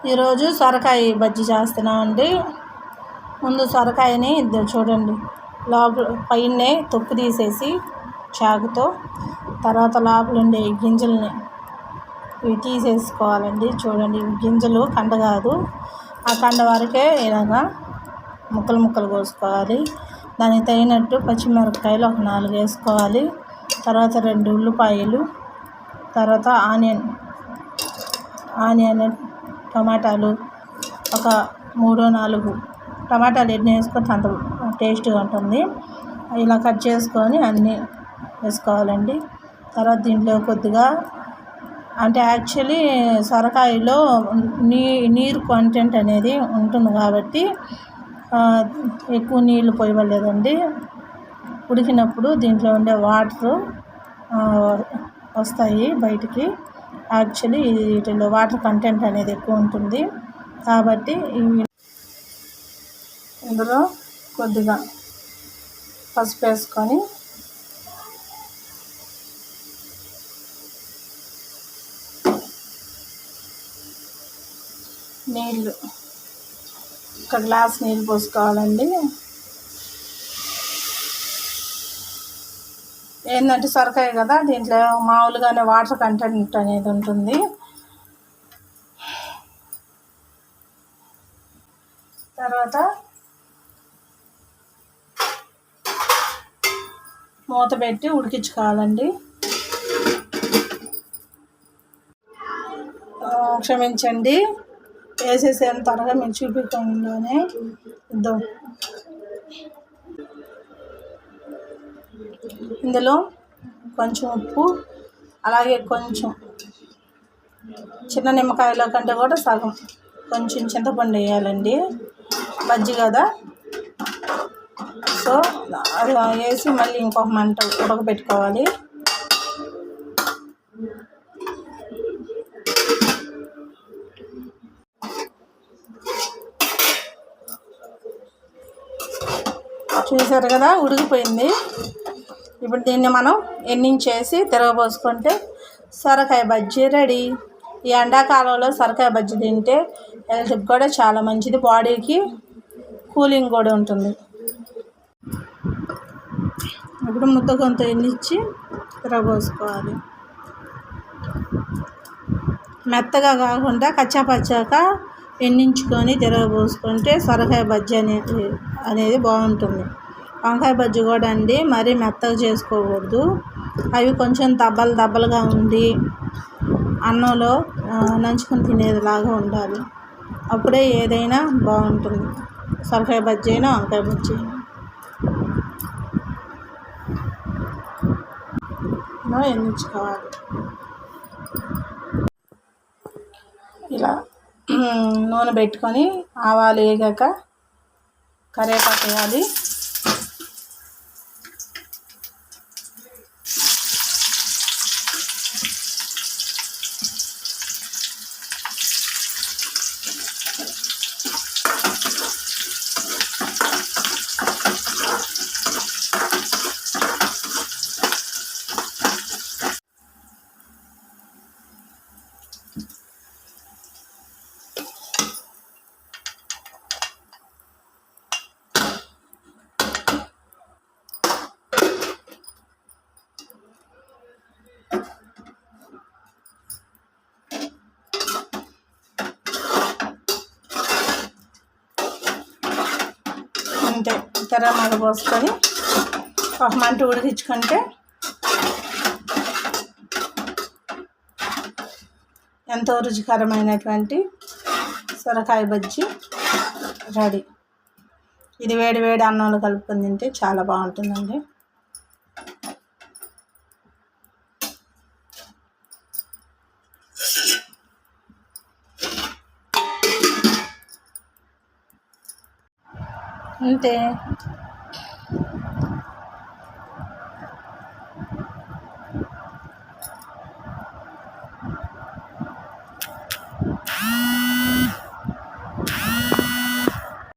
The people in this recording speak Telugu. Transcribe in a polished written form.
ఈరోజు సొరకాయ బజ్జీ చేస్తున్నామండి. ముందు సొరకాయని చూడండి, లోపల పైనే తొక్కు తీసేసి చాకుతో, తర్వాత లోపల ఉండే గింజల్ని ఇవి తీసేసుకోవాలండి. చూడండి, గింజలు కండ కాదు, ఆ కండ వరకే ఇలాగా ముక్కలు ముక్కలు కోసుకోవాలి. దానికి తగినట్టు పచ్చిమిరపకాయలు ఒక 4 వేసుకోవాలి. తర్వాత 2 ఉల్లిపాయలు, తర్వాత ఆనియన్ టమాటాలు ఒక 3-4 టమాటాలు ఎన్ని వేసుకుంటే అంత టేస్ట్గా ఉంటుంది. ఇలా కట్ చేసుకొని అన్నీ వేసుకోవాలండి. తర్వాత దీంట్లో కొద్దిగా అంటే యాక్చువల్లీ సొరకాయలో నీరు కంటెంట్ అనేది ఉంటుంది కాబట్టి ఎక్కువ నీళ్ళు పోయలేదండి. ఉడికినప్పుడు దీంట్లో ఉండే వాటరు వస్తాయి బయటికి. యాక్చువల్లీ వీటిలో వాటర్ కంటెంట్ అనేది ఎక్కువ ఉంటుంది కాబట్టి ఇందులో కొద్దిగా పసుపు వేసుకొని నీళ్ళు, ఒక గ్లాస్ నీళ్ళు పోసుకోవాలండి. ఏంటంటే సొరకాయ కదా, దీంట్లో మామూలుగానే వాటర్ కంటెంట్ అనేది ఉంటుంది. తర్వాత మూత పెట్టి ఉడికించుకోవాలండి. క్షమించండి, వేసేసేంత త్వరగా మేము చూపించకుండానే ఇద్దాం. ఇందులో కొంచెం ఉప్పు, అలాగే కొంచెం చిన్న నిమ్మకాయల కంటే కూడా సగం కొంచెం చింతపండు వేయాలండి. బజ్జీ కదా, సో అది వేసి మళ్ళీ ఇంకొక మంట ఉడకబెట్టుకోవాలి. చూసారు కదా, ఉడికిపోయింది. ఇప్పుడు దీన్ని మనం ఎన్నించేసి తిరగబోసుకుంటే సొరకాయ బజ్జీ రెడీ. ఈ ఎండాకాలంలో సొరకాయ బజ్జీ తింటే హెల్త్కి కూడా చాలా మంచిది, బాడీకి కూలింగ్ కూడా ఉంటుంది. ఇప్పుడు ముద్ద కొంత ఎన్నిచ్చి తిరగబోసుకోవాలి. మెత్తగా కాకుండా కచ్చాపచ్చాక ఎన్నించుకొని తిరగబోసుకుంటే సొరకాయ బజ్జీ అనేది బాగుంటుంది. వంకాయ బజ్జీ కూడా అండి మరీ మెత్తగా చేసుకోకూడదు. అవి కొంచెం దబ్బలుగా ఉండి అన్నంలో నంచుకొని తినేదిలాగా ఉండాలి. అప్పుడే ఏదైనా బాగుంటుంది, సొరకాయ బజ్జీ అయినా వంకాయ బజ్జీ అయినా ఎన్నించుకోవాలి. ఇలా నూనె పెట్టుకొని ఆవాలు వేగాక కరివేపాకు వేయాలి. అంతే, తెరమాల పోసుకొని ఒక మంట ఉడికించుకుంటే ఎంతో రుచికరమైనటువంటి సొరకాయ బజ్జీ రెడీ. ఇది వేడి వేడి అన్నంలో కలుపుకొని తింటే చాలా బాగుంటుందండి. అంతే.